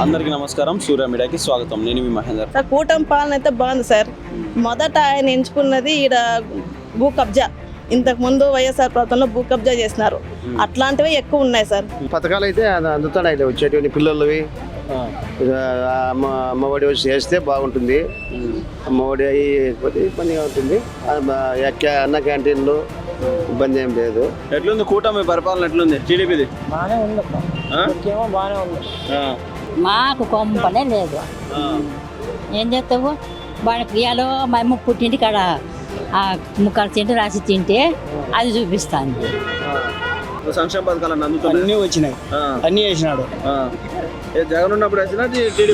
అందరికీ నమస్కారం. సూర్య మీడియాకి స్వాగతం. నేను మీ మహేందర్. సార్ కూటమి పాలన అయితే బాగుంది సార్. మొదట ఆయన ఎంచుకున్నది ఈడ భూ కబ్జా. ఇంతకు ముందు వైఎస్ఆర్ ప్రభుత్వంలో భూ కబ్జా చేసినారు. అట్లాంటివి ఎక్కువ ఉన్నాయి సార్. పథకాలు అయితే అందుతున్నాయి వచ్చేటువంటి పిల్లలవి. అమ్మఒడి వచ్చి చేస్తే బాగుంటుంది. అమ్మఒడి అయ్యి ఇబ్బందిగా ఉంటుంది. అన్న క్యాంటీన్లు ఇబ్బంది ఏం లేదు. ఎట్లుంది కూటమి పరిపాలన? ఎట్లుంది టీడీపీది? బాగానే ఉందమ్మా, బాగానే ఉంది. మాకు కొంపనే లేదు. ఏం చేస్తావు? వాడి క్రియాలో మా అమ్మ పుట్టింటి కాడ ఆ ముక్కలు తింటే రాసి తింటే అది చూపిస్తాను. సంక్షేమ పథకాలు అన్నీ వచ్చినాయి, అన్నీ చేసినాడు. జగన్ ఉన్నప్పుడు వచ్చినా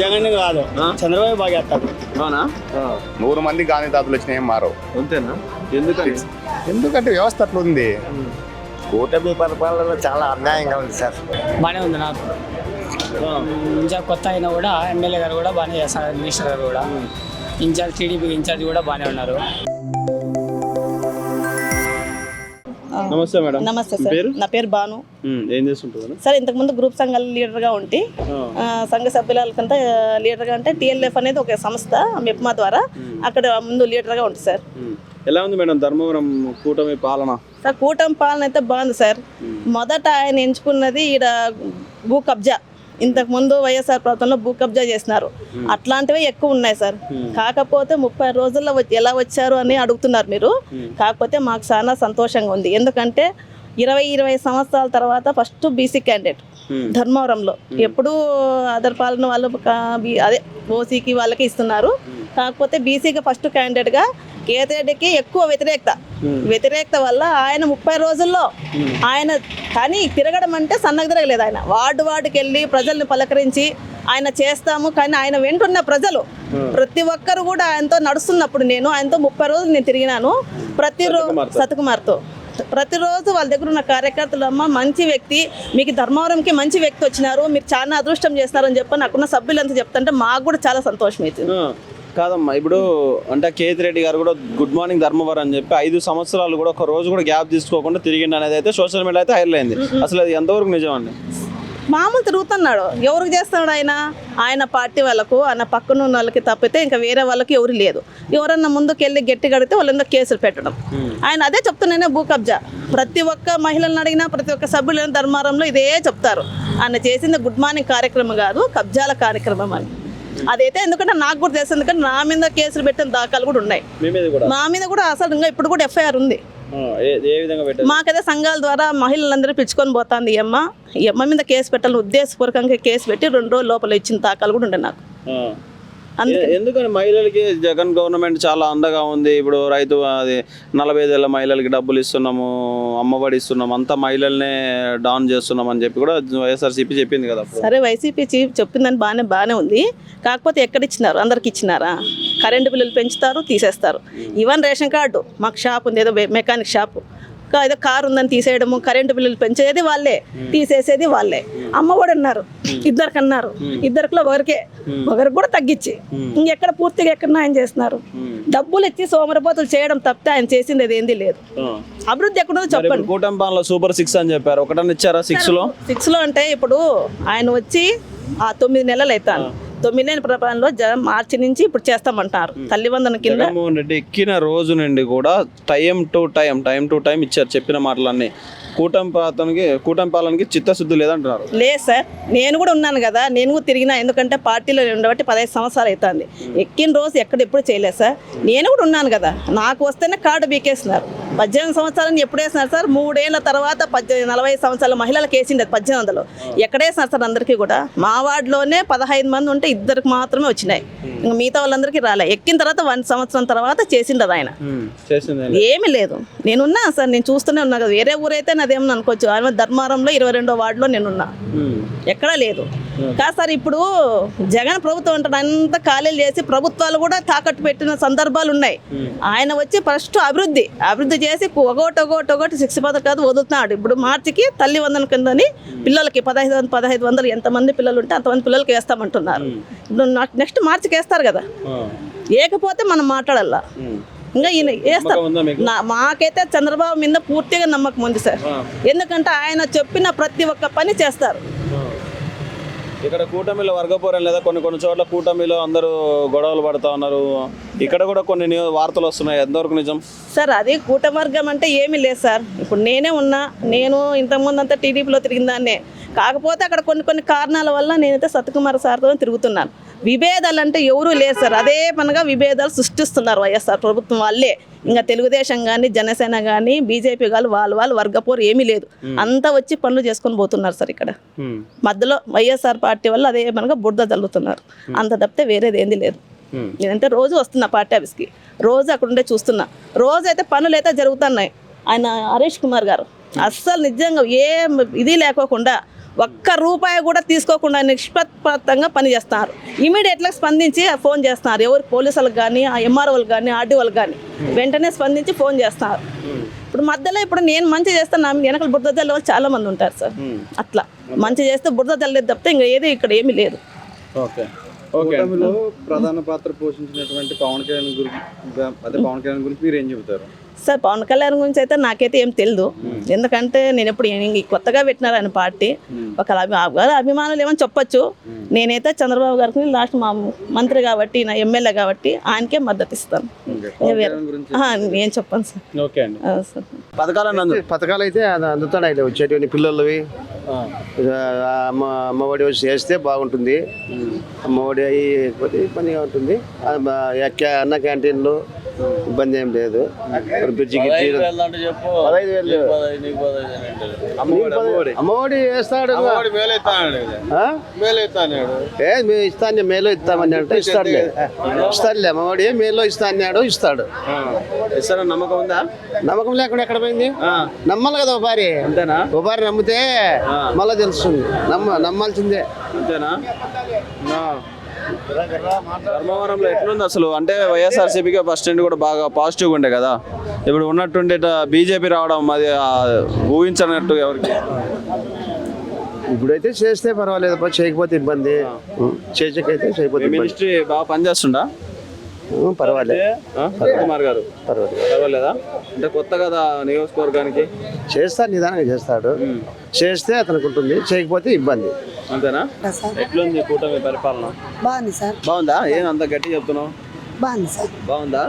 జగన్ కాదు, చంద్రబాబు బాగా చేస్తాడు. అవునా? 100 మంది గాంధీ తాతలు వచ్చినాయి, ఏం మారవు. అంతేనా? ఎందుకని? ఎందుకంటే వ్యవస్థ అట్లా ఉంది. కూటమి పరిపాలన చాలా అన్యాయంగా ఉంది సార్. బాగానే ఉంది నాకు. ఇన్ఛార్జ్ కొత్త అయినా కూడా ఎమ్మెల్యే గారు కూడా బాగానే చేస్తున్నారు. మినిస్టర్ గారు కూడా ఇన్ఛార్జ్, టీడీపీ ఇన్ఛార్జ్ కూడా బాగానే ఉన్నారు. నమస్తే మేడం. నమస్తే సార్. నా పేరు బాను. ఏం చేస్తుంటారు సార్? ఇంతకు ముందు గ్రూప్ సంఘాల లీడర్గా ఉంటే సంఘ సభ్యులకంతా లీడర్గా అంటే టీఎల్ఎఫ్ అనేది ఒక సంస్థ మెప్మా ద్వారా అక్కడ ముందు లీడర్గా ఉంటుంది సార్. ఎలా ఉంది మేడం ధర్మవరం కూటమి పాలన? సార్ కూటమి పాలన అయితే బాగుంది సార్. మొదట ఆయన ఎంచుకున్నది ఈడ భూ కబ్జా. ఇంతకు ముందు వైఎస్ఆర్ ప్రభుత్వంలో భూ కబ్జా చేసినారు. అట్లాంటివి ఎక్కువ ఉన్నాయి సార్. కాకపోతే 30 రోజుల్లో ఎలా వచ్చారు అని అడుగుతున్నారు మీరు. కాకపోతే మాకు చాలా సంతోషంగా ఉంది. ఎందుకంటే 20 సంవత్సరాల తర్వాత ఫస్ట్ బీసీ క్యాండిడేట్ ధర్మవరంలో. ఎప్పుడూ అదర్ పాలన వాళ్ళు అదే ఓసీకి వాళ్ళకి ఇస్తున్నారు. కాకపోతే బీసీకి ఫస్ట్ క్యాండిడేట్గా కేతిరెడ్డికి ఎక్కువ వ్యతిరేకత వల్ల ఆయన 30 రోజుల్లో ఆయన కానీ తిరగడం అంటే సన్నగా తిరగలేదు. ఆయన వార్డుకి వెళ్ళి ప్రజల్ని పలకరించి ఆయన చేస్తాము. కానీ ఆయన వెంటున్న ప్రజలు ప్రతి ఒక్కరు కూడా ఆయనతో నడుస్తున్నప్పుడు నేను ఆయనతో 30 రోజులు నేను తిరిగినాను. సతకుమార్తో ప్రతిరోజు వాళ్ళ దగ్గర ఉన్న కార్యకర్తలు, అమ్మ మంచి వ్యక్తి, మీకు ధర్మవరంకి మంచి వ్యక్తి వచ్చినారు, మీరు చాలా అదృష్టం చేస్తున్నారని చెప్పి నాకున్న సభ్యులంతా చెప్తుంటే మాకు కూడా చాలా సంతోషం అవుతుంది. కాదమ్మా, ఇప్పుడు అంటే కేతిరెడ్డి గారు కూడా గుడ్ మార్నింగ్ ధర్మవరం అని చెప్పి 5 సంవత్సరాలు కూడా ఒక రోజు కూడా గ్యాప్ తీసుకోకుండా తిరిగిండు అనేది అయితే సోషల్ మీడియా అయితే హైలైట్ అయింది. అసలు అది ఎంతవరకు నిజం అండి? మామూలు తిరుగుతున్నాడు. ఎవరికి చేస్తున్నాడు? ఆయన పార్టీ వాళ్ళకు, ఆయన పక్కన ఉన్న వాళ్ళకి తప్పితే ఇంకా వేరే వాళ్ళకి ఎవరు లేదు. ఎవరన్నా ముందుకు వెళ్ళి గట్టి కడితే వాళ్ళందరూ కేసులు పెట్టడం. ఆయన అదే చెప్తున్నానే భూ కబ్జా. ప్రతి ఒక్క మహిళలను అడిగినా, ప్రతి ఒక్క సభ్యులను ధర్మారంలో ఇదే చెప్తారు. ఆయన చేసింది గుడ్ మార్నింగ్ కార్యక్రమం కాదు, కబ్జాల కార్యక్రమం అని. అదైతే ఎందుకంటే నాకు కూడా తెలుసు. ఎందుకంటే నా మీద కేసులు పెట్టిన దాఖలు కూడా ఉన్నాయి. మా మీద కూడా అసలు ఇంకా ఇప్పుడు కూడా ఎఫ్ఐఆర్ ఉంది. మాకైతే సంఘాల ద్వారా మహిళలందరూ పిలుచుకొని పోతుంది. ఈ అమ్మ మీద కేసు పెట్టాలని ఉద్దేశపూర్వకంగా కేసు పెట్టి 2 రోజుల లోపల ఇచ్చిన దాఖలు కూడా ఉండే నాకు. ఎందుకని మహిళలకి జగన్ గవర్నమెంట్ చాలా అండగా ఉంది. ఇప్పుడు రైతు అది 45 ఏళ్ళ మహిళలకి డబ్బులు ఇస్తున్నాము, అమ్మఒడి ఇస్తున్నాము, అంతా మహిళల్నే డౌన్ చేస్తున్నాం అని చెప్పి కూడా వైఎస్ఆర్సీపీ చెప్పింది కదా. సరే, వైసీపీ చెప్పిందని బాగానే ఉంది. కాకపోతే ఎక్కడ ఇచ్చినారు? అందరికి ఇచ్చినారా? కరెంటు బిల్లులు పెంచుతారు, తీసేస్తారు. ఈవెన్ రేషన్ కార్డు, మాకు షాప్ ఉంది, ఏదో మెకానిక్ షాపు, ఏదో కారు ఉందని తీసేయడము, కరెంటు బిల్లులు పెంచేది వాళ్ళే, తీసేసేది వాళ్ళే. అమ్మఒడి అన్నారు, ఇద్దరిలో ఒకరికి కూడా తగ్గించి ఇంకెక్కడ పూర్తిగా ఎక్కడ ఆయన చేస్తున్నారు? డబ్బులు ఇచ్చి సోమరపోతులు చేయడం తప్పితే ఆయన చేసింది అది ఏంది లేదు. అభివృద్ధి ఎక్కడుందో చెప్పండి. కూటమి పాలనలో సూపర్ 6 అని చెప్పారు. ఒకటన్నా ఇచ్చారా? 6లో అంటే ఇప్పుడు ఆయన వచ్చి 9 నెలలు అవుతాను. 9 నెలల ప్రపాలనలో మార్చి నుంచి ఇప్పుడు చేస్తామంటారు. తల్లివందన కింద జగన్మోహన్ రెడ్డి ఎక్కిన రోజు నుండి కూడా టైం టు టైం ఇచ్చారు. చెప్పిన మాటలన్నీ కూటమి పాలనకి చిత్తశుద్ధి లేదంటున్నారు. లేదు సార్, నేను కూడా ఉన్నాను కదా, నేను కూడా తిరిగినా. ఎందుకంటే పార్టీలో ఉండబట్టి 15 సంవత్సరాలు అవుతుంది. ఎక్కిన రోజు ఎప్పుడు చేయలేదు సార్. నేను కూడా ఉన్నాను కదా. నాకు వస్తేనే కార్డు బీకేస్తున్నారు. 18 సంవత్సరాలని ఎప్పుడు వేస్తున్నారు సార్? 3 ఏళ్ల తర్వాత 40 సంవత్సరాల మహిళలకు వేసింది 1800. ఎక్కడేస్తున్నారు సార్? అందరికీ కూడా మా వార్డులోనే 15 మంది ఉంటే 2కి మాత్రమే వచ్చినాయి. ఇంకా మిగతా వాళ్ళందరికీ రాలే. ఎక్కిన తర్వాత 1 సంవత్సరం తర్వాత చేసిండదు ఆయన. ఏమీ లేదు. నేనున్నా సార్, నేను చూస్తూనే ఉన్నా కదా. వేరే ఊరైతే అదేమని అనుకోవచ్చు. ఆయన ధర్మారంలో 22వ వార్డులో నేనున్నా, ఎక్కడా లేదు. కాదు సార్, ఇప్పుడు జగన్ ప్రభుత్వం అంటే అంతా ఖాళీలు చేసి ప్రభుత్వాలు కూడా తాకట్టు పెట్టిన సందర్భాలు ఉన్నాయి. ఆయన వచ్చి ఫస్ట్ అభివృద్ధి చేసి ఒకటి 6 పథకాలు వదులుతున్నాడు. ఇప్పుడు మార్చికి తల్లి వందన కిందని పిల్లలకి 1500 ఎంతమంది పిల్లలు ఉంటే అంతమంది పిల్లలకి వేస్తామంటున్నారు. ఇప్పుడు నెక్స్ట్ మార్చికి వేస్తారు కదా. ఏకపోతే మనం మాట్లాడాల. ఇంకా ఈయన వేస్తారు. మాకైతే చంద్రబాబు మీద పూర్తిగా నమ్మకం ఉంది సార్. ఎందుకంటే ఆయన చెప్పిన ప్రతి ఒక్క పని చేస్తారు. ఇక్కడ కూటమిలో వర్గపోరం లేదా కొన్ని చోట్ల కూటమిలో అందరూ గొడవలు పడుతూ ఉన్నారు. ఇక్కడ కూడా కొన్ని వార్తలు వస్తున్నాయి, ఎంతవరకు నిజం? సార్ అది కూటవర్గం అంటే ఏమీ లేదు సార్. ఇప్పుడు నేనే ఉన్నా, నేను ఇంతకుముందు అంతా టీడీపీలో తిరిగిన దాన్నే. కాకపోతే అక్కడ కొన్ని కారణాల వల్ల నేనైతే సత్యకుమార్ సార్తో తిరుగుతున్నాను. విభేదాలు అంటే ఎవరూ లేదు సార్. అదే పనిగా విభేదాలు సృష్టిస్తున్నారు వైఎస్ఆర్ ప్రభుత్వం వాళ్ళే. ఇంకా తెలుగుదేశం కానీ, జనసేన కానీ, బీజేపీ కానీ వాళ్ళు వర్గపోరు ఏమీ లేదు. అంతా వచ్చి పనులు చేసుకొని పోతున్నారు సార్. ఇక్కడ మధ్యలో వైఎస్ఆర్ పార్టీ వల్ల అదే పనిగా బురద జల్లుతున్నారు. అంత తప్పితే వేరేది ఏంది లేదు. నేనంటే రోజు వస్తున్నా పార్టీ ఆఫీస్కి, రోజు అక్కడ ఉండే చూస్తున్నా. రోజు అయితే పనులు అయితే జరుగుతున్నాయి. ఆయన హరీష్ కుమార్ గారు అస్సలు నిజంగా ఏ ఇది లేకోకుండా, ఒక్క రూపాయి కూడా తీసుకోకుండా నిష్పక్షపాతంగా పనిచేస్తున్నారు. ఇమీడియట్గా స్పందించి ఫోన్ చేస్తున్నారు. ఎవరు పోలీసులకు కానీ, ఆ ఎంఆర్ఓలకు కానీ, ఆర్డీఓలకు కానీ వెంటనే స్పందించి ఫోన్ చేస్తున్నారు. ఇప్పుడు మధ్యలో ఇప్పుడు నేను మంచి చేస్తాను, వెనకాల బురద జల్లే వాళ్ళు చాలా మంది ఉంటారు సార్. అట్లా మంచి చేస్తే బురద జల్లేదు తప్పితే ఇంకా ఏది ఇక్కడ ఏమీ లేదు. కూటమిలో ప్రధాన పాత్ర పోషించినటువంటి పవన్ కళ్యాణ్ గురించి మీరు ఏం చెబుతారు? సార్ పవన్ కళ్యాణ్ గురించి అయితే నాకైతే ఏం తెలియదు. ఎందుకంటే నేను ఎప్పుడు కొత్తగా పెట్టినారు ఆయన పార్టీ. ఒక అభిమానులు ఏమని చెప్పొచ్చు. నేనైతే చంద్రబాబు గారికి లాస్ట్ మా మంత్రి కాబట్టి, నా ఎమ్మెల్యే కాబట్టి ఆయనకే మద్దతు ఇస్తాను. నేను చెప్పాను సార్. పథకాలు అయితే అందుతాడు. అయితే వచ్చేటువంటి పిల్లలవి అమ్మఒడి వచ్చి చేస్తే బాగుంటుంది. అమ్మఒడి అయ్యి ఇబ్బందిగా ఉంటుంది. అన్న క్యాంటీన్లు ఇబ్బంది ఏం లేదు. బ్రిడ్జికి 15,000 అమ్మఒడి వేస్తాడు. ఇస్తాను మేలో ఇస్తామని అంటే ఇస్తాడులే. అమ్మఒడి మేలో ఇస్తా అన్నాడు, ఇస్తాడు. ఇస్తారని నమ్మకం ఉందా? నమ్మకం లేకుండా ఎక్కడ పోయింది? నమ్మాలి కదా. ఒకసారి నమ్మితే మళ్ళీ తెలుస్తుంది. నమ్మాల్సిందే. అంతేనా? ధర్మవరంలో ఎట్లుంది అసలు? అంటే వైఎస్ఆర్సీపీకి ఫస్ట్ స్టాండ్ కూడా బాగా పాజిటివ్గా ఉండే కదా. ఇప్పుడు ఉన్నట్టుండి బీజేపీ రావడం అది ఊహించనట్టు ఎవరికి? ఇప్పుడైతే చేస్తే పర్వాలేదు, చేయకపోతే ఇబ్బంది. చేసేకైతే చేయకపోతే మినిస్ట్రీ బాగా పనిచేస్తుందా? పర్వాలేదు. కుమార్ గారు పర్వాలేదా? అంటే కొత్త కదా నియోజకవర్గానికి. చేస్తాడు, నిదానంగా చేస్తాడు. చేస్తే అతనికి ఉంటుంది, చేయకపోతే ఇబ్బంది. అంతేనా? ఎట్లుంది కూటమి పరిపాలన? బాగుంది సార్. బాగుందా? ఏం అంత గట్టి చెప్తున్నావు? బాగుంది సార్. బాగుందా?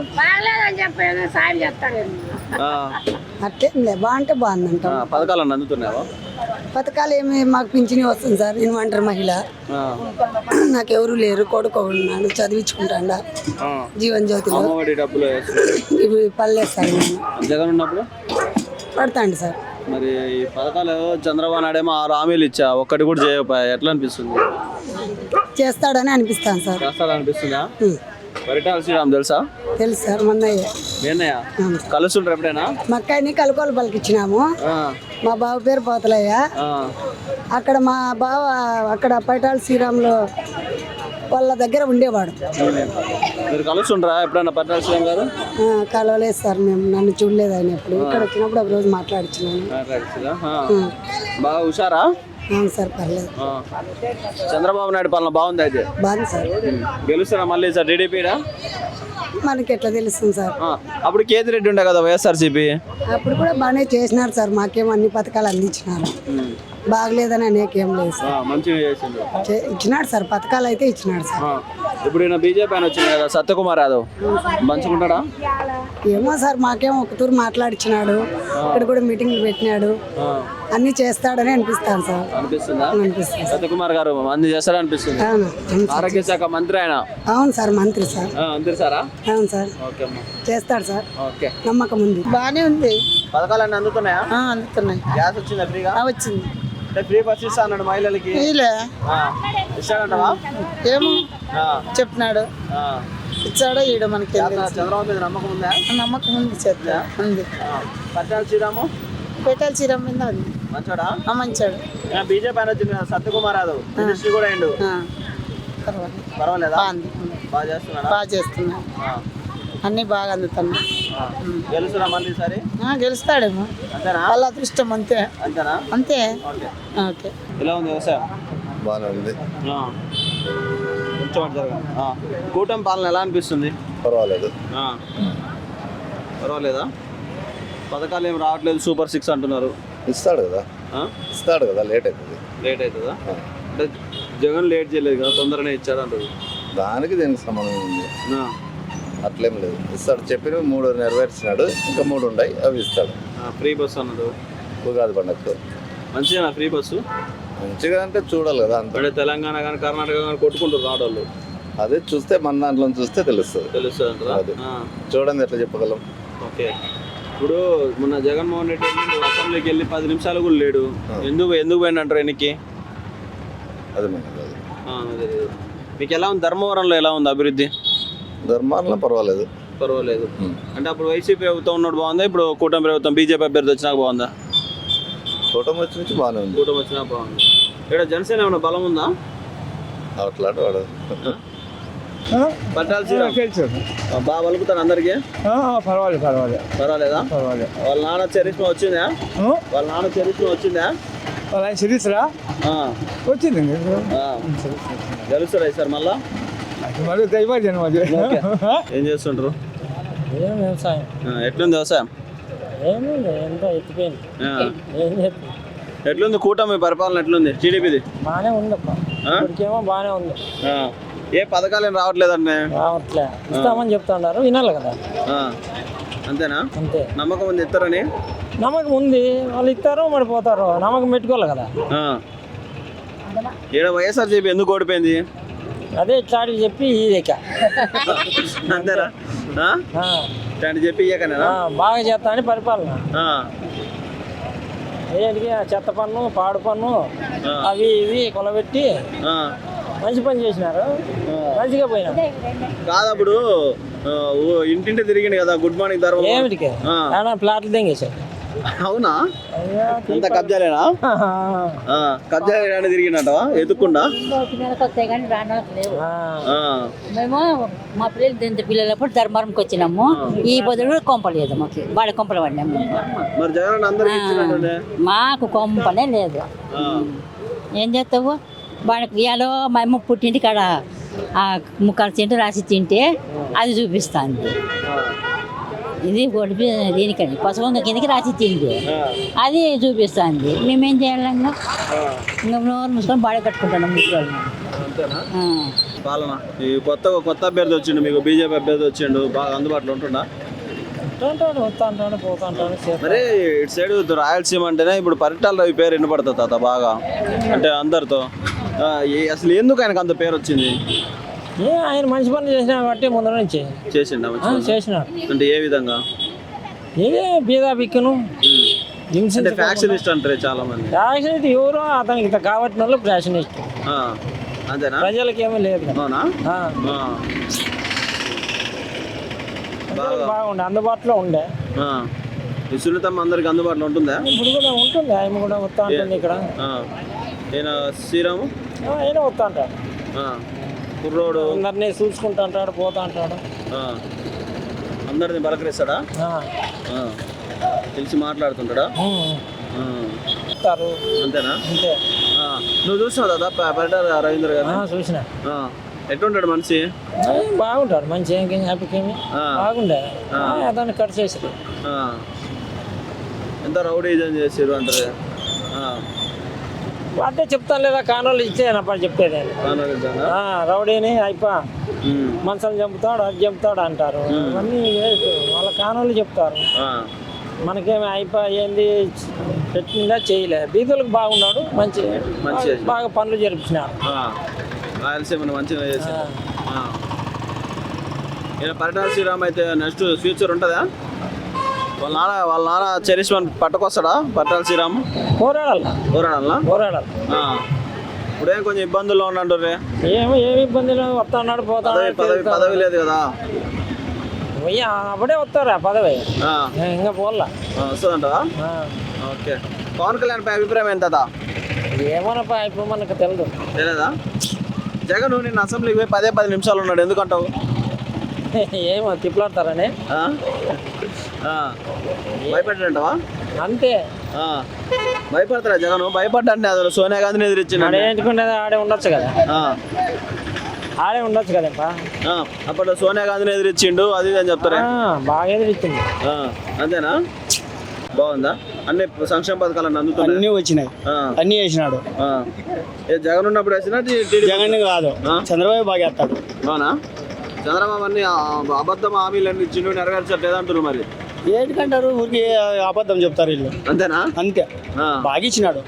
అట్లే బాగుంటే బాగుంది అంట. పథకాలను అందుతున్నావా? పథకాలు ఏమి మాకు పింఛని వస్తుంది సార్. నేను ఒంటరి మహిళ, నాకెవరు లేరు. కొడుకు ఉన్నాడు, చదివించుకుంటాడా జీవన్ జ్యోతిలో. డబ్బులు ఇవి పర్లేదు నేను జగన్ ఉన్నప్పుడు పడతాండి సార్. మరి ఈ పథకాలు చంద్రబాబు నాయుడేమో 6 హామీలు ఇచ్చా, ఒక్కటి కూడా చేయకపోయా. ఎట్లా అనిపిస్తుంది? చేస్తాడని అనిపిస్తాను సార్. చేస్తాడనిపిస్తుందా? పరిటాల శ్రీరామ్ తెలుసా? తెలుసు సార్. మొన్నయ్య కలుస్తుంటారు ఎప్పుడైనా? మా అక్కని కలుకోలు పలికిచ్చినాము. మా బావ పేరు పోతలయ్య. అక్కడ మా బావ అక్కడ పైటాల శ్రీరాములో వాళ్ళ దగ్గర ఉండేవాడు. మీరు కలుస్తుంటారా ఎప్పుడైనా పరిటాల శ్రీరామ్ గారు? కలవలేదు సార్, మేము. నన్ను చూడలేదు ఆయన. ఎప్పుడు ఇక్కడ వచ్చినప్పుడు ఒక రోజు మాట్లాడిచ్చినాను. బాగా హుషారా? అవును సార్, పర్లేదు. చంద్రబాబు నాయుడు పాలన బాగుంది అయితే? బాగుంది సార్. గెలుస్తారా మళ్ళీ సార్ టీడీపీడా? మనకి ఎట్లా తెలుస్తుంది సార్? అప్పుడు కేతిరెడ్డి ఉండే కదా వైఎస్ఆర్సీపీ. అప్పుడు కూడా బాగానే చేసినారు సార్. మాకేమో అన్ని పథకాలు అందించినారు. బాగలేదని అనేకేం లేదు సార్. మంచిగా చేసిండు. ఇచ్చినాడు సార్, పథకాలు అయితే ఇచ్చినాడు సార్. ఇప్పుడు ఈయన బీజేపీ ఆయన వచ్చింది కదా, సత్యకుమార్ యాదవ్, మంచిగుంటాడా? ఏమో సార్, మాకేమో ఒక తూరు మాట్లాడిచ్చినాడు. ఇక్కడ కూడా మీటింగ్లు పెట్టినాడు. అన్ని చేస్తాడని అనిపిస్తాను సార్. అనిపిస్తుందా? అనిపిస్తుంది. సత్యకుమార్ గారు అన్ని చేస్తాడని అనిపిస్తుంది. ఆరోగ్య శాఖ మంత్రి ఆయన. అవును సార్, మంత్రి సార్. మంత్రి సారా? అవును సార్, చేస్తాడు సార్. నమ్మకం ఉంది. బాగానే ఉంది. పథకాలన్నీ అందుతున్నాయా? అందుతున్నాయి. గ్యాస్ వచ్చిందా ఫ్రీగా? వచ్చింది. ఫ్రీ బస్ ఇస్తా అన్నాడు మహిళలకి. ఇస్తాడంటవా? ఏమో చెప్పినాడు. ఇచ్చాడో ఈడ మనకి చంద్రబాబు మీద నమ్మకం ఉందా? నమ్మకం ఉంది. చేద్దా ఉంది. పరిటాల శ్రీరాము? పెట్టాలి శ్రీరామ్ మీద ఉంది. మంచోడా? మంచాడు. బీజేపీ ఆయన వచ్చింది కదా, సత్యకుమార్ యాదవ్, మినిస్ట్రీ కూడా అయిండు. పర్వాలేదా? బాగా చేస్తున్నాడా? బాగా చేస్తున్నా. అన్ని బాగా అందుతున్నాయి. గెలుస్తున్నా మళ్ళీ ఈసారి? గెలుస్తాడేమో. అంతేనా? వాళ్ళ అదృష్టం అంతే. అంతేనా? అంతే. ఓకే. ఎలా ఉంది వ్యవసాయం? బాగానే ఉంది. కూటమి పాలన ఎలా అనిపిస్తుంది? పర్వాలేదు. పర్వాలేదా? పథకాలు ఏం రావట్లేదు, సూపర్ 6 అంటున్నారు. ఇస్తాడు కదా. లేట్ అవుతుంది. లేట్ అవుతుందా? అంటే జగన్ లేట్ చేయలేదు కదా, తొందరనే ఇచ్చాడు అంటారు. దానికి దీనికి సంబంధం ఉంది, అట్లేం లేదు. ఇస్తాడు, చెప్పిన 3 నెరవేర్చినాడు, ఇంకా 3 ఉన్నాయి, అవి ఇస్తాడు. ఫ్రీ బస్సు అన్నాడు ఉగాది పండుగకు. మంచిగా ఫ్రీ బస్సు. మంచిగా అంటే చూడాలి కదా అంత. అంటే తెలంగాణ కానీ కర్ణాటక కానీ కొట్టుకుంటారు ఆడవాళ్ళు. అదే చూస్తే మన దాంట్లో చూస్తే తెలుస్తుంది. తెలుస్తుంది అంటారా? అది చూడండి ఎట్లా చెప్పగలం. ఓకే, ఇప్పుడు మొన్న జగన్మోహన్ రెడ్డి అసెంబ్లీకి వెళ్ళి 10 నిమిషాలు కూడా లేడు. ఎందుకు పోయిందంటారు ఎన్నికి? అది మనకు కాదు. మీకు ఎలా ఉంది ధర్మవరంలో, ఎలా ఉంది అభివృద్ధి? ధర్మాల్లో పర్వాలేదు. పర్వాలేదు. అంటే అప్పుడు వైసీపీ ప్రభుత్వం ఉన్నప్పుడు బాగుందా, ఇప్పుడు కూటమి ప్రభుత్వం బీజేపీ అభ్యర్థి వచ్చినాక బాగుందా? కూటమి వచ్చి నుంచి బాగానే ఉంది. కూటమి వచ్చినా బాగుంది. ఇక్కడ జనసేన ఏమైనా బలం ఉందా? అట్లాంటి వాడు పట్టాల్సి బాగా వలుపుతాను అందరికి. పర్వాలేదు పర్వాలేదు పర్వాలేదా? పర్వాలేదు. వాళ్ళ నాన్న చరిత్ర వచ్చిందా? వాళ్ళ నాన్న చరిత్ర వచ్చిందా? వాళ్ళ సిరీస్రా వచ్చింది గెలుస్తారా సార్ మళ్ళా? మరి దైవాజనం అది. ఏం చేస్తుంటారు? ఏం వ్యవసాయం. ఎట్లుంది వ్యవసాయం? ఏముంది, ఎంత ఎత్తిపోయింది. ఏం చేస్తుంది? ఎట్లుంది కూటమి పరిపాలన, ఎట్లుంది టీడీపీది? బాగానే ఉందప్ప, ఇప్పటికేమో బాగానే ఉంది. ఏ పథకాలు ఏం రావట్లేదండి? రావట్లే, ఇస్తామని చెప్తున్నారు, వినాలి కదా. అంతేనా? అంతే. నమ్మకం ఉంది ఇస్తారని? నమ్మకం ఉంది, వాళ్ళు ఇస్తారు మరి పోతారు, నమ్మకం పెట్టుకోవాలి కదా. ఈడ వైఎస్ఆర్సీపీ ఎందుకు ఓడిపోయింది? అదే చాటి చెప్పి ఇదేక అంతేనా? ఇట్లాంటి చెప్పి ఇయ్యకనేనా? బాగా చేస్తా అని పరిపాలన. ఏంటికి చెత్త పన్ను, పాడు పన్ను, అవి ఇవి కొలబెట్టి మంచి పని చేసినారు, మంచిగా పోయినారు. కాదు అప్పుడు ఇంటింటి తిరిగింది కదా గుడ్ మార్నింగ్ ధర్మం. ఏమిటికి ప్లాట్లు తెంగేశారు. అవునా? అంత కబ్జాలేనా? కబ్జాలు తిరిగినట్టవా ఎత్తుకుండా? మేము మా పిల్లలు పిల్లలప్పుడు ధర్మవరంకి వచ్చినాము, ఈ బదులు కొంపలేదు, మాకు బాడ కొంపలు పడినాము. మరి జగన్ అందరికి ఇచ్చినట్టుండే. మాకు కొంపనే లేదు. ఏం చేస్తావు? బాడకు ఇయాలో మా అమ్మ పుట్టింటి కాడ ఆ ముక్కలు తింటే రాసి తింటే అది చూపిస్తుంది. ఇది కొడిపి దీనికండి పసుపు కిందకి రాసి తింది, అది చూపిస్తుంది. మేమేం చేయాలన్నా ఇంకా నోరు మూసుకొని బాడీ కట్టుకుంటాను ముక్కలు. పాలన ఈ కొత్త అభ్యర్థి వచ్చిండు, మీకు బీజేపీ అభ్యర్థి వచ్చిండు, బాగా అందుబాటులో ఉంటుందా? మరి ఇటు సైడ్ రాయలసీమ అంటేనే ఇప్పుడు పరిటాల రవి పేరు వినపడుతుంది తాత బాగా, అంటే అందరితో. అసలు ఎందుకు ఆయనకు అంత పేరు వచ్చింది? ఆయన మంచి పనులు చేసిన బట్టి ముందు నుంచి చేసిండా? చేసినాడు. అంటే ఏ విధంగా? ఇదే బీదా బిక్కును ఫ్యాక్షనిస్ట్ అంటారు చాలా మంది. ఫ్యాక్షనిస్ట్ ఎవరో అతనికి ఇంత కాబట్టి వాళ్ళు ఫ్యాక్షనిస్ట్. అంతేనా? ప్రజలకి ఏమీ లేదు. అవునా? బాగుండే, అందుబాటులో ఉండే. ఈ సునీతమ్మ అందరికి అందుబాటులో ఉంటుందా? ఇప్పుడు కూడా ఉంటుంది, ఆయన కూడా వస్తా ఉంటుంది ఇక్కడ. ఈయన శ్రీరాము ఆయన వస్తా అంటాడు, కుర్రోడు అందరినీ చూసుకుంటా అంటాడు, పోతా అంటాడు, అందరిని పలకరిస్తాడా? తెలిసి మాట్లాడుతుంటాడా? అంతేనా? అంతే. నువ్వు చూసినావు కదా పరిటాల రవీంద్ర గారు? చూసిన. ఎట్లుంటాడు మనిషి? బాగుంటాడు, మంచి హ్యాపీకేమి బాగుండే. అతన్ని కట్ చేసారు. ఎంత రౌడీజం చేసారు అంటారు. అంటే చెప్తాను లేదా, కానోళ్ళు ఇచ్చేనప్పుడు చెప్పేది. రౌడీని అయిపో మనుషులు చంపుతాడు, అది చంపుతాడు అంటారు. అవన్నీ వాళ్ళ కానోళ్ళు చెప్తారు. మనకేమి అయిపోయింది పెట్టిందా చేయలే. బీదులకు బాగున్నాడు, మంచి బాగా పనులు జరిపించినారు. మంచిగా చేశారు. పరిటాల శ్రీరామ్ అయితే నెక్స్ట్ ఫ్యూచర్ ఉంటుందా? వాళ్ళ నాన్న చరిష్మన్ పట్టుకొస్తాడా పరిటాల శ్రీరామ్? పోరాడాలి. ఇప్పుడేం కొంచెం ఇబ్బందుల్లో ఉన్నట్టు. ఏమి ఇబ్బందులు, వస్తా అన్నాడు, పోతా. పదవి లేదు కదా? అప్పుడే వస్తారా పదవి, ఇంకా పోలా వస్తుందంటా? ఓకే. పవన్ కళ్యాణ్ పై అభిప్రాయం ఎంత? ఏమోనప్పా ఇప్పుడు మనకు తెలియదా? జగన్ నిన్న అసెంబ్లీకి పోయి 10 నిమిషాలు ఉన్నాడు, ఎందుకంటావు? ఏమో తిప్పలాడతారని. భయపెట్టంటావా? అంతే. భయపడతారా జగన్? భయపడ్డంటే అసలు సోనియా గాంధీని ఎదిరించింది. ఏంటుకునేది ఆడే ఉండొచ్చు కదా, ఆడే ఉండొచ్చు కదప్పా. అప్పుడు సోనియా గాంధీని ఎదిరించిండు, అది అని చెప్తారా? బాగా ఎదిరించింది. అంతేనా? బాగుందా? అన్ని సంక్షేమ పథకాలు అందుతున్నాయి? అన్నీ వచ్చినాయి, అన్నీ వేసినాడు. జగన్ ఉన్నప్పుడు వేసినా జగన్ కాదు, చంద్రబాబు బాగా వేస్తాడు. అవునా? చంద్రబాబు అన్ని అబద్ధం హామీలన్నీ ఇచ్చిండు, నెరవేర్చట్లేదు అంటారు. మరి ఏంటికంటారు, ఊరికి అబద్ధం చెప్తారు వీళ్ళు. అంతేనా? అంతే, బాగా ఇచ్చినాడు.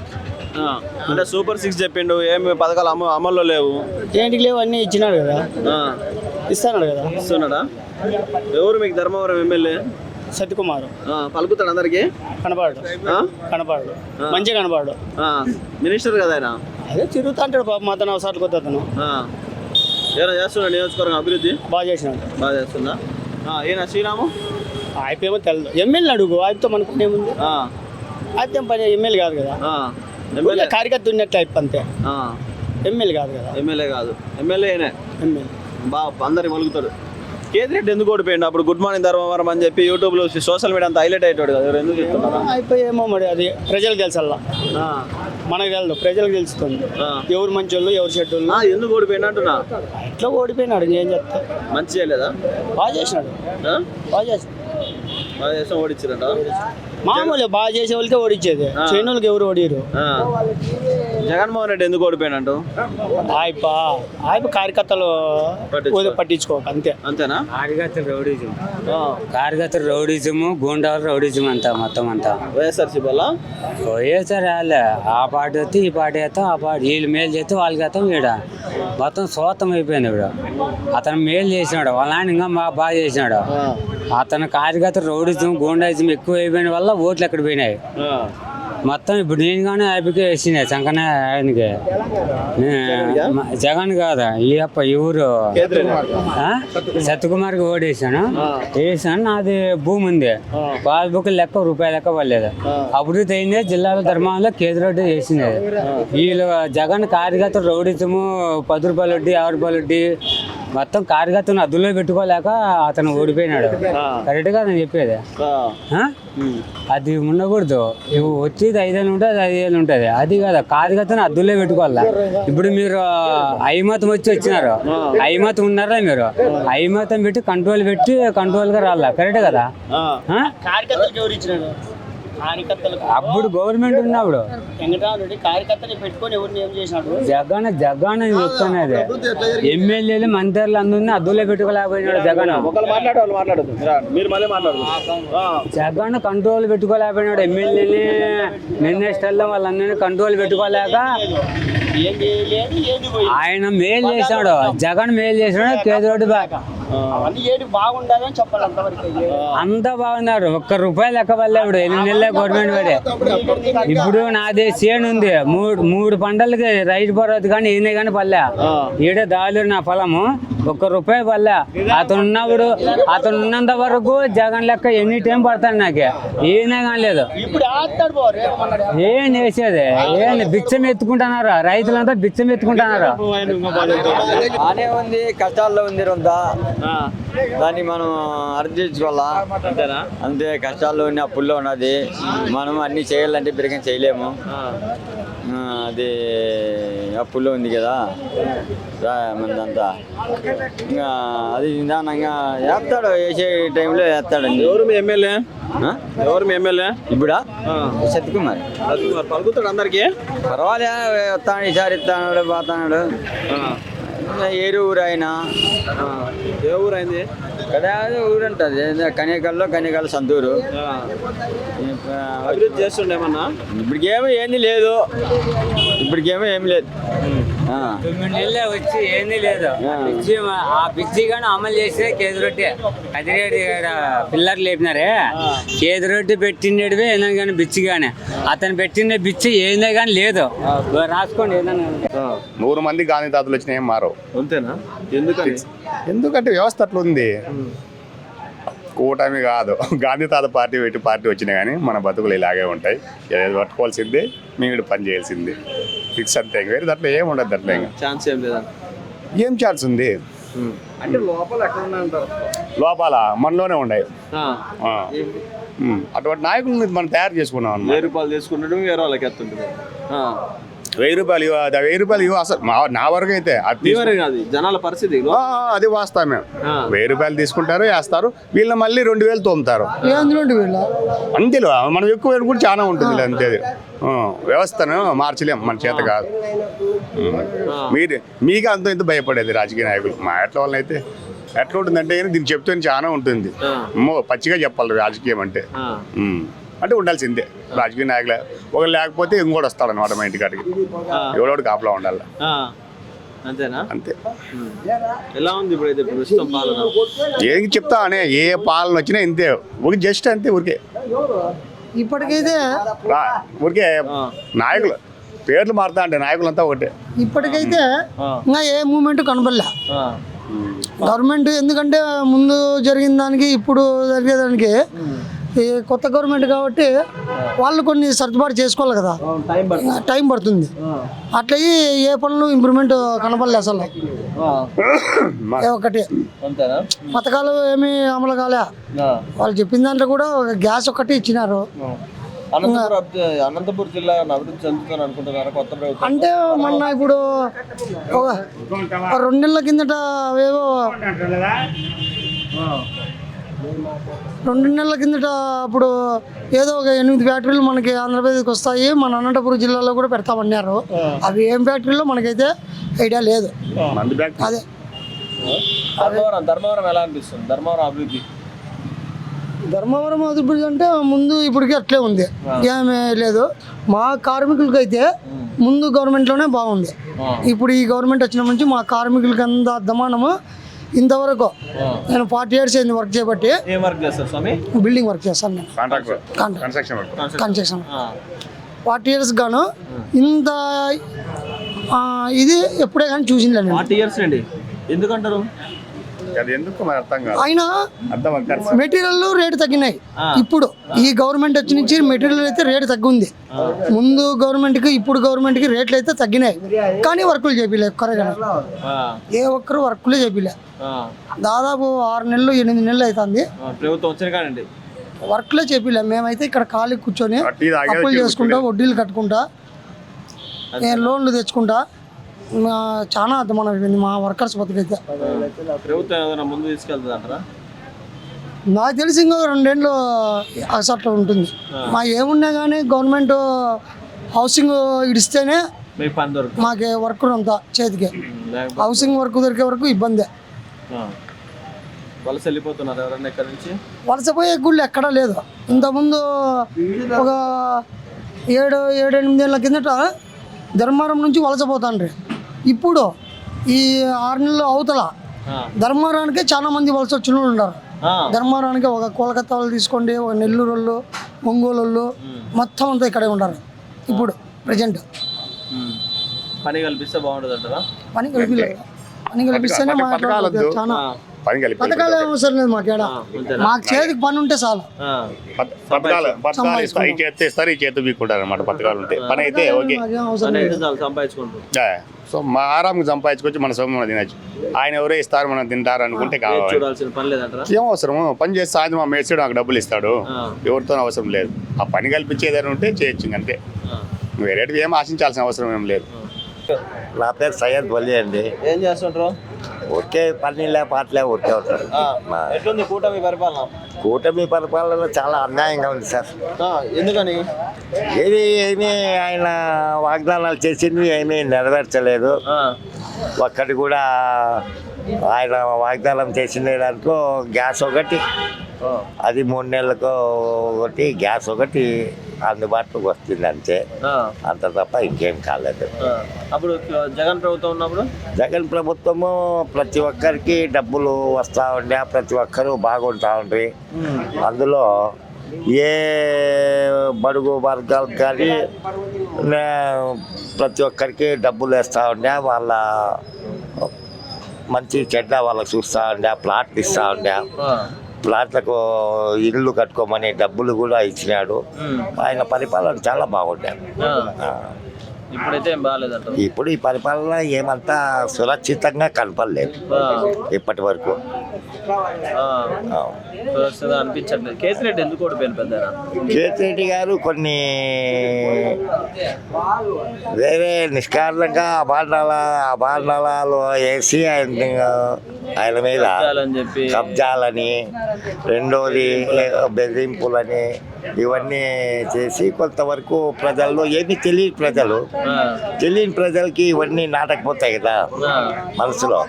అంటే సూపర్ 6 చెప్పిండు, ఏమి పథకాలు అమల్లో లేవు. ఏంటికి లేవు, అన్నీ ఇచ్చినాడు కదా, ఇస్తున్నాడు కదా. ఇస్తున్నాడా? ఎవరు మీకు ధర్మవరం ఎమ్మెల్యే? సత్యకుమార్. పలుకుతాడు అందరికి? కనపడు, కనపడు, మంచిగా కనపడు. మినిస్టర్ కదా ఆయన? అదే తిరుగుతా అంటాడు పాప, మాతో అవసరాలు కొత్త అతను. ఏమైనా చేస్తున్నాడు నియోజకవర్గం అభివృద్ధి? బాగా చేసినాడు. బాగా చేస్తుందా? ఈయన శ్రీరాము అయిపోయేమో తెలదు, ఎమ్మెల్యే అడుగు, ఆయనతో మనకు ఏముంది. అయితే పని ఎమ్మెల్యే కాదు కదా, ఎమ్మెల్యే కార్యకర్త ఉన్నట్టు అయిపో అంతే, ఎమ్మెల్యే కాదు కదా. ఎమ్మెల్యే కాదు, ఎమ్మెల్యేనే. ఎమ్మెల్యే బాగా అందరికి పలుకుతాడు. కేతిరెడ్డి ఎందుకు ఓడిపోయిండు? అప్పుడు గుడ్ మార్నింగ్ ధర్మవరం అని చెప్పి యూట్యూబ్లో సోషల్ మీడియా అంతా హైలైట్ అయ్యాడు కదా, ఎవరు ఎందుకు చెప్తున్నారు? అయిపోయేమో మరి, అది ప్రజలకు తెలుసల్లా, మనకు తెలుదు, ప్రజలకు తెలుస్తుంది ఎవరు మంచి వాళ్ళు ఎవరు చెడ్డ వాళ్ళు. ఎందుకు ఓడిపోయిండు అంటున్నా? ఎట్లా ఓడిపోయినాడు, ఏం చెప్తా. మంచి చేయలేదా? బాగా చేసినాడు, బాగా చేసినాడు. బాగా చేసిన ఓడిచ్చారంట. మామూలు బాగా చేసే వాళ్ళకే ఓడిచ్చేది, చేయని వాళ్ళకి ఎవరు ఓడిరు. జగన్మోహన్ రెడ్డి ఎందుకు ఓడిపోయినట్టు? ఆయన కార్యకర్తలు పట్టించుకోక అంతే. అంతేనా? కార్యకర్తలు రౌడీజము, గూండాలు రౌడీజం అంతా మొత్తం అంతా. వైఎస్ఆర్సీ వల్ల వైఎస్ఆర్ వాళ్ళే, ఆ పార్టీ వస్తే ఈ పార్టీ వేస్తాం, ఆ పార్టీ వీళ్ళు మేలు చేస్తే వాళ్ళకి వేస్తాం. ఈడ మొత్తం స్వార్థం అయిపోయింది. ఇప్పుడు అతను మేలు చేసినాడు, వాళ్ళ ఆయన ఇంకా బాగా చేసినాడు. అతను కార్యకర్త రౌడీజం, గూండాయిజం ఎక్కువ అయిపోయిన వల్ల ఓట్లు ఎక్కడ పోయినాయి మొత్తం. ఇప్పుడు నేను కానీ హ్యాపీగా వేసినాయి సంకనే ఆయనకి, జగన్ కాదా ఈ ఊరు సత్యకుమార్కి ఓడేసాను. వేసాను, నాది భూమి ఉంది, పాస్బుక్ లెక్క రూపాయలు లెక్క పడలేదు. అభివృద్ధి అయిందే జిల్లాలో ధర్మంలో కేంద్రెడ్డి వేసినది. వీళ్ళు జగన్ కార్యకర్త రౌడీజము, 10 రూపాయలు వడ్డీ, 5 రూపాయలు వడ్డీ, మొత్తం కార్యకర్తను అదులో పెట్టుకోలేక అతను ఓడిపోయినాడు. కరెక్ట్ గా నేను చెప్పేది అది ఉండకూడదు. వచ్చేది 5 ఏళ్ళు ఉంటుంది, 5 ఏళ్ళు ఉంటుంది, అది కదా కార్యకర్తను అద్దులో పెట్టుకోవాలా. ఇప్పుడు మీరు ఐమతం వచ్చినారు, ఐమతం ఉన్నారా మీరు? ఐమతం పెట్టి కంట్రోల్ గా రాలా, కరెక్ట్ కదా? అప్పుడు గవర్నమెంట్ ఉన్నప్పుడు జగన్ చెప్తానేది ఎమ్మెల్యేలు మంత్రులు అందరినీ అద్దులో పెట్టుకోలేకపోయినాడు జగన్. జగన్ కంట్రోల్ పెట్టుకోలేకపోయినాడు ఎమ్మెల్యేని, మినిస్టర్లు వాళ్ళందరినీ కంట్రోల్ పెట్టుకోలేక ఆయన మేలు చేశాడు. జగన్ మేలు చేశాడు, కేసీఆర్ బాగుండాలని చెప్పాలి. అంతా బాగున్నారు. ₹1 లెక్క పడలే. ఇప్పుడు 8 నెలలే గవర్నమెంట్ పడే. ఇప్పుడు నాది చేను ఉంది, మూడు పంటలకి రైతు భరోసా కానీ ఈయన కానీ పల్లె. ఈడ దాలు నా పొలము ₹1 పల్లె. అతను ఉన్నంత వరకు జగన్ లెక్క ఎన్ని టైం పడతాడు నాకు, ఈయన కానీ లేదు. ఏం చేసేది? ఏం బిచ్చం ఎత్తుకుంటున్నారు, రైతులంతా బిచ్చం ఎత్తుకుంటున్నారు. బానే ఉంది, కష్టాల్లో ఉంది రొంత, దాన్ని మనం అర్థించుకోవాలా. అంతే, కష్టాల్లో ఉన్న అప్పుల్లో ఉన్నది. మనం అన్ని చేయాలంటే బిరికం చేయలేము. అది అప్పుల్లో ఉంది కదా మనదంతా. ఇంకా అది నిదానంగా వేస్తాడు, వేసే టైంలో వేస్తాడండి. ఎవరు మీ ఎమ్మెల్యే? ఇప్పుడా సత్యకుమార్. పలుకుతాడు అందరికి? పర్వాలే, వస్తాడు, ఈసారి ఇస్తాడు, పోతాడు. ఏరు ఊరు ఆయన. ఏ ఊరు అయింది? ఇక్కడ ఊరు ఉంటుంది కనేకల్ సంతూరు. అభివృద్ధి చేస్తుండేమన్నా? ఇప్పటికేమో ఏమీ లేదు, ఏమి లేదు. 9 నెలలే వచ్చి ఏంది లేదు. ఆ బిజ్జి కానీ అమలు చేస్తే కేదిరెడ్డి కదిరెడ్డి పిల్లర్లు లేపినారే, కేదిరెడ్డి పెట్టినవి ఏదైనా కానీ బిచ్చి కానీ అతను పెట్టిన బిచ్చి ఏందే కానీ లేదు. రాసుకోండి ఏదైనా. 100 మంది గాంధీ తాతలు వచ్చినా ఏం మారవు. అంతేనా? ఎందుకంటే వ్యవస్థ అట్లా ఉంది. కూటమి కాదు, గాంధీ తాత పార్టీ వచ్చినా కానీ మన బతుకులు ఇలాగే ఉంటాయి. ఏది పట్టుకోవాల్సిందే, మీరు పని చేయాల్సిందే, ఫిక్స్ అంతే. వేరే దాంట్లో ఏం ఉండదు. దాంట్లో ఛాన్స్ ఏం లేదా? ఏం ఛాన్స్ ఉంది అంటే లోపల ఎక్కడ ఉన్నాయంటారు? లోపల మనలోనే ఉన్నాయి. అటువంటి నాయకులు మనం తయారు చేసుకున్నాం. ₹1000 తీసుకుంటాడు, వేరే వాళ్ళకి ఎత్తుంటుంది. ₹1000 ఇవ్వ, అది ₹1000 ఇవ్వ అసలు నా వరకు అయితే అది కాదు జనాల పరిస్థితి అది వాస్తవమే. ₹1000 తీసుకుంటారు, వేస్తారు, వీళ్ళని మళ్ళీ 2000 తోముతారు. అంతేలో మనం ఎక్కువ కూడా చాలా ఉంటుంది అంతే. వ్యవస్థను మార్చలేం, మన చేత కాదు. మీకు అంత ఇంత భయపడేది రాజకీయ నాయకులు. మా ఎట్ల వల్ల అయితే ఎట్లా ఉంటుందంటే దీన్ని చెప్తే చాలా ఉంటుంది. పచ్చిగా చెప్పాలి రాజకీయం అంటే ఉండాల్సిందే. రాజకీయ నాయకులు ఒకరు లేకపోతే ఇంకోటి వస్తాడు అనమాట మా ఇంటికాడికి. ఎవడోడు కాపలా ఉండాలి అంతేనా? అంతే. ఎలా ఉంది ఇప్పుడైతే ప్రస్తుతం పాలన? ఏం చెప్తా అనే ఏ పాలన వచ్చినా ఇంతే, ఒక జస్ట్ అంతే. ఊరికే ఇప్పటికైతే ఊరికే నాయకులు పేర్లు మారుతా అంటే నాయకులంతా ఒకటే. ఇప్పటికైతే ఇంకా ఏ మూమెంట్ కనబడలే గవర్నమెంట్. ఎందుకంటే ముందు జరిగిన దానికి ఇప్పుడు జరిగేదానికి ఈ కొత్త గవర్నమెంట్ కాబట్టి వాళ్ళు కొన్ని సర్దుబాటు చేసుకోవాలి కదా, టైం పడుతుంది. అట్లా ఏ పనులు ఇంప్రూవ్మెంట్ కనపడలే అసలు. ఒకటి పథకాలు ఏమీ అమలు కాలే. వాళ్ళు చెప్పిన దాంట్లో కూడా గ్యాస్ ఒకటి ఇచ్చినారు. అనంతపురం జిల్లా అభివృద్ధి చెందుతాను అనుకుంటున్నారు కొత్త ప్రభుత్వం అంటే మొన్న ఇప్పుడు ఒక 2 నెలల కిందట ఏవో 2 నెలల కిందట అప్పుడు ఏదో ఒక 8 ఫ్యాక్టరీలు మనకి ఆంధ్రప్రదేశ్కి వస్తాయి, మన అనంతపురం జిల్లాలో కూడా పెడతామన్నారు. అవి ఏం ఫ్యాక్టరీలో మనకైతే ఐడియా లేదు. అదే ధర్మవరం ఎలా అనిపిస్తుంది? ధర్మవరం అభివృద్ధి అంటే ముందు ఇప్పటికీ అట్లే ఉంది, ఏమీ లేదు. మా కార్మికులకి అయితే ముందు గవర్నమెంట్లోనే బాగుంది. ఇప్పుడు ఈ గవర్నమెంట్ వచ్చిన నుంచి మా కార్మికులకి అంత అద్దమానము ఇంతవరకు. నేను 40 years అయింది వర్క్ చేయబట్టి. బిల్డింగ్ వర్క్ చేస్తాను నేను, కన్స్ట్రక్షన్. 40 years గాను ఇంత ఇది ఎప్పుడే కానీ చూసింది. 40 years అండి, ఎందుకంటారు? అయినా మెటీరియల్ రేటు తగ్గినాయి. ఇప్పుడు ఈ గవర్నమెంట్ వచ్చి నుంచి మెటీరియల్ అయితే రేటు తగ్గింది. ముందు గవర్నమెంట్కి ఇప్పుడు గవర్నమెంట్కి రేట్లు అయితే తగ్గినాయి, కానీ వర్కులు చేపిలే. ఏ ఒక్కరు వర్కులే చేపిలే. దాదాపు 6 నెలలు 8 నెలలు అవుతుంది వర్క్లే చేపిలే. మేమైతే ఇక్కడ ఖాళీ కూర్చొని అప్పులు చేసుకుంటా, వడ్డీలు కట్టుకుంటా, లోన్లు తెచ్చుకుంటా చాలా అర్థమనం అయిపోయింది మా వర్కర్స్ బతుకైతే. నాకు తెలిసి ఇంకో 2 ఏళ్ళు అసలు ఉంటుంది. మా ఏమున్నా కానీ గవర్నమెంట్ హౌసింగ్ ఇడిస్తేనే మాకు వర్క్ అంతా చేతికి. హౌసింగ్ వర్క్ దొరికే వరకు ఇబ్బందే. వలసపోయే గుళ్ళు ఎక్కడా లేదు. ఇంతకుముందు ఒక 7-8 ఏళ్ళ కిందట ధర్మవరం నుంచి వలసపోతాండ్రి. ఇప్పుడు ఈ 6 నెలలు అవతల ధర్మవరానికి చాలా మంది వలస వచ్చిన వాళ్ళు ఉన్నారు. ధర్మవరానికి ఒక కోలకత్తా వాళ్ళు తీసుకోండి, ఒక నెల్లూరు వాళ్ళు, ఒంగోలు వాళ్ళు మొత్తం అంతా ఇక్కడే ఉంటారు. ఇప్పుడు ప్రజెంట్ పని కల్పిస్తే బాగుంటుంది అంటారా? పని కల్పిస్తేనే చాలా పథకాలు అవసరం లేదు మాకు. మాకు చేతికి పని ఉంటే చాలు. పథకాలు ఇస్తారు, ఈ చేతి బీక్కుంటారు అనమాట. పథకాలు ఉంటే పని అయితే ఓకే, సో మా ఆరాంకి సంపాదించుకొచ్చి మన సొమ్ము తినచ్చు. ఆయన ఎవరో ఇస్తారు, మనం తింటారు అనుకుంటే కావాలి. ఏం అవసరము? పని చేస్తే సాయంత్రం మా మేడ్చాడు నాకు డబ్బులు ఇస్తాడు, ఎవరితో అవసరం లేదు. ఆ పని కల్పించేదని ఉంటే చేయొచ్చు అంతే. వేరేటివి ఏం ఆశించాల్సిన అవసరం ఏం లేదు. నా పేరు సయ్యద్ వలి అండి. ఏం చేస్తుంటారు? ఒకే పనిలే పాటలే ఒకే ఉంటారు. ఎట్లుంది కూటమి పరిపాలన? కూటమి పరిపాలన చాలా అన్యాయంగా ఉంది సార్. ఎందుకని? ఏమీ ఆయన వాగ్దానాలు చేసింది ఏమీ నెరవేర్చలేదు. ఒక్కటి కూడా ఆయన వాగ్దానం చేసిన దాంట్లో గ్యాస్ ఒకటి, అది 3 నెలలకు ఒకటి గ్యాస్ ఒకటి అందుబాటులోకి వస్తుంది అంతే. అంత తప్ప ఇంకేం కాలేదు. అప్పుడు జగన్ ప్రభుత్వం ఉన్నప్పుడు జగన్ ప్రభుత్వము ప్రతి ఒక్కరికి డబ్బులు వస్తూ ఉండే, ప్రతి ఒక్కరు బాగుంటా ఉండ్రి. అందులో ఏ బడుగు వర్గాలకు కానీ ప్రతి ఒక్కరికి డబ్బులు వేస్తూ ఉండే, వాళ్ళ మంచి చెడ్డ వాళ్ళకి చూస్తూ ఉండే, ప్లాట్లు ఇస్తూ ఉండే, ప్లాట్లకు ఇల్లు కట్టుకోమని డబ్బులు కూడా ఇచ్చినాడు. ఆయన పరిపాలన చాలా బాగుండేది. ఇప్పుడైతే ఏం బాగాలేదంట. ఇప్పుడు ఈ పరిపాలన ఏమంతా సురక్షితంగా కనపడలేదు ఇప్పటి వరకు. సురక్షిత అనిపించట్లేదు. కేసిరెడ్డి ఎందుకు ఓడిపోయాను పెద్దనా? కేతిరెడ్డి గారు కొన్ని వేరే నిష్కారణంగా అభాండాలు వేసి ఆయన మీద అని చెప్పి కబ్జాలని, రెండోది బెదిరింపులని ఇవన్నీ చేసి కొంతవరకు ప్రజల్లో ఏమీ తెలియని ప్రజలకి ఇవన్నీ నాటకపోతాయి కదా మనసులో.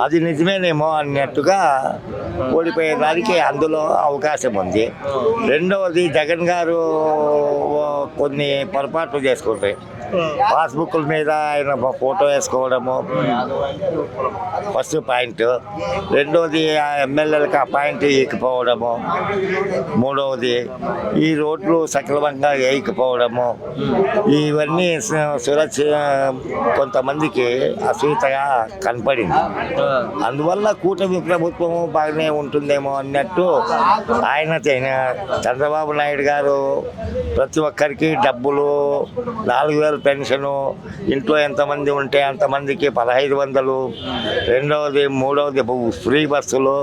అది నిజమేనేమో అన్నట్టుగా ఓడిపోయేదానికి అందులో అవకాశం ఉంది. రెండవది జగన్ గారు కొన్ని పొరపాట్లు చేసుకుంటాయి. పాస్బుక్ల మీద ఆయన ఫోటో వేసుకోవడము ఫస్ట్ పాయింట్. రెండవది ఆ ఎమ్మెల్యేలకు ఆ పాయింట్ వేయకపోవడము. మూడవది ఈ రోడ్లు సక్రమంగా వేయకపోవడము. ఇవన్నీ కొంతమందికి అసూయతగా కనపడింది. అందువల్ల కూటమి ప్రభుత్వము బాగానే ఉంటుందేమో అన్నట్టు ఆయన చంద్రబాబు నాయుడు గారు ప్రతి ఒక్కరికి డబ్బులు 4,000 పెన్షను, ఇంట్లో ఎంతమంది ఉంటే అంతమందికి 1,500, రెండవది మూడవది ఫ్రీ బస్సులు,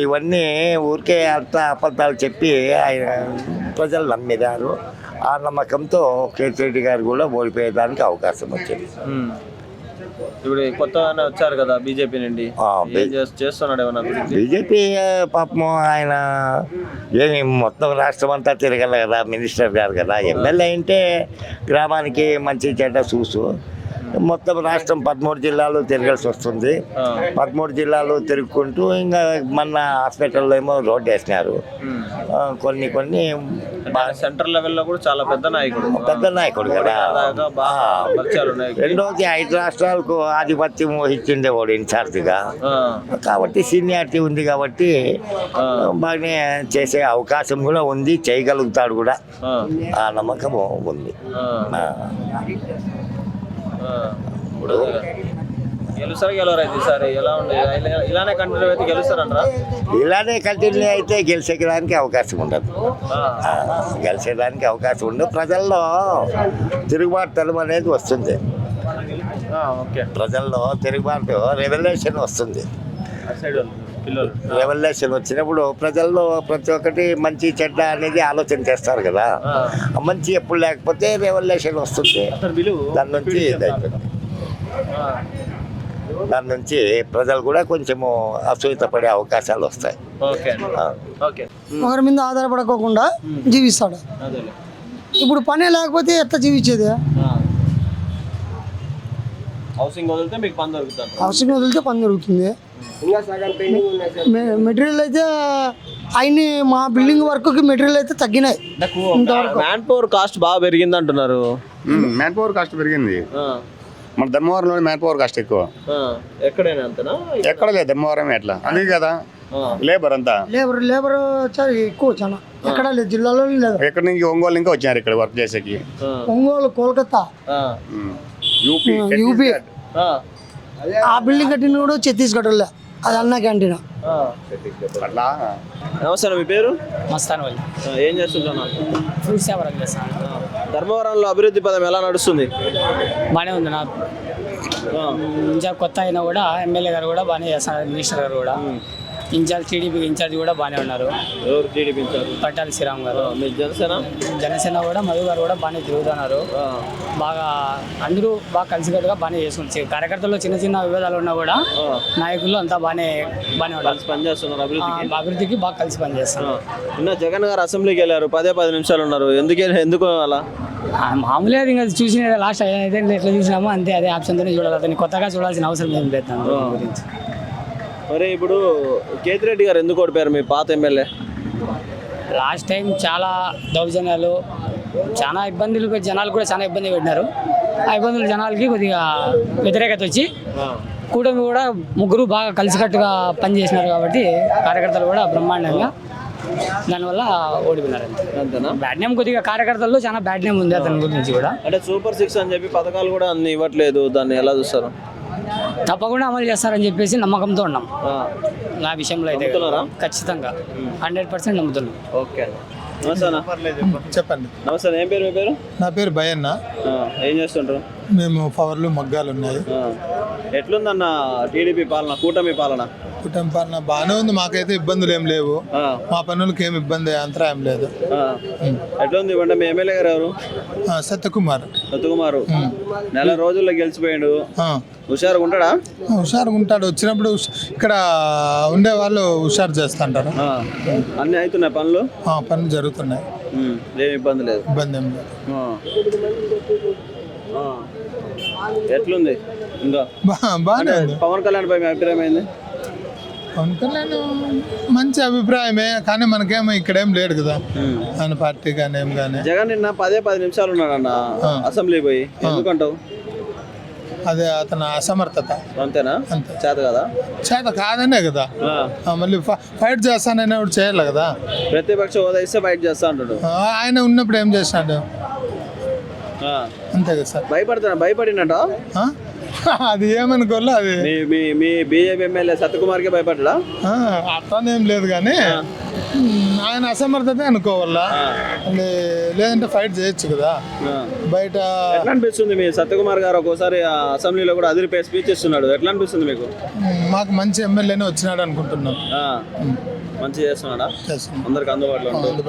ఇవన్నీ ఊరికే అంత అబద్ధాలు చెప్పి ఆయన ప్రజలు నమ్మినారు. ఆ నమ్మకంతో కేతిరెడ్డి గారు కూడా ఓడిపోయేదానికి అవకాశం వచ్చింది. ఇప్పుడు కొత్తగానే వచ్చారు కదా బీజేపీ నుండి, చేస్తున్నాడు ఏమన్నా? బీజేపీ పాపం ఆయన ఏమి మొత్తం రాష్ట్రం అంతా తిరగల కదా, మినిస్టర్ గారు కదా. ఎమ్మెల్యే అంటే గ్రామానికి మంచి చెడ్డ చూసు మొత్తం రాష్ట్రం 13 జిల్లాలు తిరగాల్సి వస్తుంది. 13 జిల్లాలు తిరుగుకుంటూ ఇంకా మన హాస్పిటల్లో ఏమో రోడ్డు వేసినారు. కొన్ని సెంట్రల్ లెవెల్లో కూడా చాలా పెద్ద నాయకుడు కదా. రెండోది 5 రాష్ట్రాలకు ఆధిపత్యం వహించిండేవాడు ఇన్ఛార్జిగా, కాబట్టి సీనియారిటీ ఉంది కాబట్టి బాగానే చేసే అవకాశం కూడా ఉంది, చేయగలుగుతాడు కూడా. ఆ నమ్మకం ఉంది. ఇలానే కంటిన్యూ అయితే గెలిచేదానికి అవకాశం ఉండదు. ప్రజల్లో తిరుగుబాటుతనం అనేది వస్తుంది. ప్రజల్లో తిరుగుబాటు రెవల్యూషన్ వస్తుంది. రెవల్యూషన్ వచ్చినప్పుడు ప్రజల్లో ప్రతి ఒక్కటి మంచి చెడ్డ అనేది ఆలోచన చేస్తారు కదా. మంచి ఎప్పుడు లేకపోతే రెవల్యూషన్ వస్తుంది. దాని నుంచి ప్రజలు కూడా కొంచెము అసూయత పడే అవకాశాలు వస్తాయి. ఒకరి మీద ఆధారపడకోకుండా జీవిస్తాడు. ఇప్పుడు పనే లేకపోతే ఎట్లా జీవించేది? హౌసింగ్ వదిలితే మీకు పని దొరుకుతుంది. హౌసింగ్ వదిలితే పని దొరుకుతుంది. మెటీరియల్ అయితే అన్ని మా బిల్డింగ్ వర్క్కి మెటీరియల్ అయితే తగ్గినాయి. మ్యాన్ పవర్ కాస్ట్ బాగా పెరిగింది అంటున్నారు. మ్యాన్ పవర్ కాస్ట్ పెరిగింది. మన ధర్మవరంలో మ్యాన్ పవర్ కాస్ట్ ఎక్కువ. ఎక్కడైనా అంతనా? ఎక్కడ లేదు, ధర్మవరం ఎట్లా అందుకే కదా లేబర్ అంతా. లేబర్ ఎక్కువ చాలా ఎక్కడ లేదు, జిల్లాలో లేదు. ఎక్కడి నుంచి ఒంగోలు ఇంకా వచ్చారు ఇక్కడ వర్క్ చేసేకి. ఒంగోలు, కోల్కతా, యూపీ. ఆ బిల్డింగ్ కట్టిన కూడా ఛత్తీస్గఢ్ అది అన్నా క్యాంటీన్. నమస్తే, మీ పేరు? మస్తాన్. ఏం చేస్తుంటున్నా? ఫ్రూట్స్ వ్యాపారం చేస్తాను. ధర్మవరంలో అభివృద్ధి పదం ఎలా నడుస్తుంది? బాగానే ఉంది. నా ఇన్ఛార్జ్ కొత్త అయినా కూడా ఎమ్మెల్యే గారు కూడా బాగానే చేస్తున్నారు. మినిస్టర్ గారు కూడా ఇన్ఛార్జ్, టీడీపీ ఇన్ఛార్జ్ కూడా బాగానే ఉన్నారు. ఎవరు టీడీపీ ఇన్ఛార్జ్? పట్టాలి శ్రీరామ్ గారు. జనసేన కూడా మధు గారు కూడా బాగానే తిరుగుతున్నారు. బాగా అందరూ బాగా కలిసికట్టుగా బాగానే చేసుకుంటారు. కార్యకర్తల్లో చిన్న చిన్న విభేదాలు ఉన్నా కూడా నాయకులు అంతా బాగానే పనిచేస్తున్నారు. అభివృద్ధికి బాగా కలిసి పనిచేస్తున్నారు. జగన్ గారు అసెంబ్లీకి వెళ్ళారు, 10 నిమిషాలు ఉన్నారు. ఎందుకు అలా? మామూలుగా ఇంకా చూసిన లాస్ట్ 5 ఏళ్ళు ఎట్లా చూసినామో అంతే, అదే ఆప్షన్తోనే చూడాలి. అతన్ని కొత్తగా చూడాల్సిన అవసరం ఏం లేదు దాని గురించి. మరి ఇప్పుడు కేతిరెడ్డి గారు ఎందుకు ఓడిపోయారు, మీ పాత ఎమ్మెల్యే? లాస్ట్ టైం చాలా దౌర్జన్యాలు, చాలా ఇబ్బందులు, జనాలు కూడా చాలా ఇబ్బంది పెట్టినారు. ఆ ఇబ్బందులు జనాలకి కొద్దిగా వ్యతిరేకత వచ్చి కూటమి కూడా ముగ్గురు బాగా కలిసికట్టుగా పనిచేసినారు కాబట్టి కార్యకర్తలు కూడా బ్రహ్మాండంగా దానివల్ల ఓడిపోయినారు. అంతేనా? బ్యాడ్ నేమ్ కొద్దిగా కార్యకర్తల్లో చాలా బ్యాడ్ నేమ్ ఉంది అతని గురించి కూడా. అంటే సూపర్ 6 అని చెప్పి పథకాలు కూడా అన్ని ఇవ్వట్లేదు, దాన్ని ఎలా చూస్తారు? తప్పకుండా అమలు చేస్తారని చెప్పేసి నమ్మకంతో ఉన్నాం. నా విషయంలో అయితే ఖచ్చితంగా 100% నమ్ముతున్నాం. ఓకే, చెప్పండి. నమస్తే, ఏం పేరు? మీ పేరు? నా పేరు భయన్న. ఏం చేస్తుంటారు? మేము పవర్లు మగ్గాలు ఉన్నాయి. ఎట్లుందన్న టీడీపీ పాలన, కూటమి పాలన? కుటుంబ పాలన బాగానే ఉంది, మాకైతే ఇబ్బందులు ఏం లేవు. మా పనులకి ఏమి ఇబ్బంది అంతరాయం లేదు. ఎట్లా ఉంది అంటే మీ ఎమ్మెల్యే గారు ఎవరు? సత్యకుమార్. సత్యకుమారు నెల రోజుల్లో గెలిచిపోయాడు. హుషారుగా ఉంటాడా? హుషారుగా ఉంటాడు. వచ్చినప్పుడు ఇక్కడ ఉండే వాళ్ళు హుషారు చేస్తుంటారు. అన్ని అవుతున్నాయి పనులు? పనులు జరుగుతున్నాయి, ఏం ఇబ్బంది లేదు. ఇబ్బంది ఏం లేదు. ఎట్లుంది ఇంకా బాగానే ఉంది. పవన్ కళ్యాణ్ పై మీ అభిప్రాయం ఏంది? పవన్ కళ్యాణ్ మంచి అభిప్రాయమే, కానీ మనకేమో ఇక్కడేం లేడు కదా ఆయన పార్టీ కానీ ఏం కానీ. జగన్ నిన్న 10 నిమిషాలు ఉన్నాడన్న అసెంబ్లీ పోయి, ఎందుకంటావు? అదే అతను అసమర్థత. అంతేనా? అంతే. చేత కదా? చేత కాదనే కదా, మళ్ళీ ఫైట్ చేస్తానని చేయాలి కదా. ప్రతిపక్ష హోదా ఇస్తే ఫైట్ చేస్తా అంటాడు. ఆయన ఉన్నప్పుడు ఏం చేస్తాడు? అంతే కదా సార్. భయపడినట్ట అది ఏమనుకోలే. అది మీ బీజేపీ ఎమ్మెల్యే సత్యకుమార్కే భయపడ్డా? అట్లనేం లేదు, కానీ ఆయన అసమర్థత అనుకోవాలా, లేదంటే ఫైట్ చేయొచ్చు కదా బయట. ఎట్లా అనిపిస్తుంది మీ సత్యకుమార్ గారు ఒక్కోసారి అసెంబ్లీలో కూడా అదిరిపోయి స్పీచ్ ఇస్తున్నాడు, ఎట్లా అనిపిస్తుంది మీకు? మాకు మంచి ఎమ్మెల్యేనే వచ్చినాడు అనుకుంటున్నాం. మంచి చేస్తున్నాడా? అందరికి అందుబాటులో ఉంటుంది.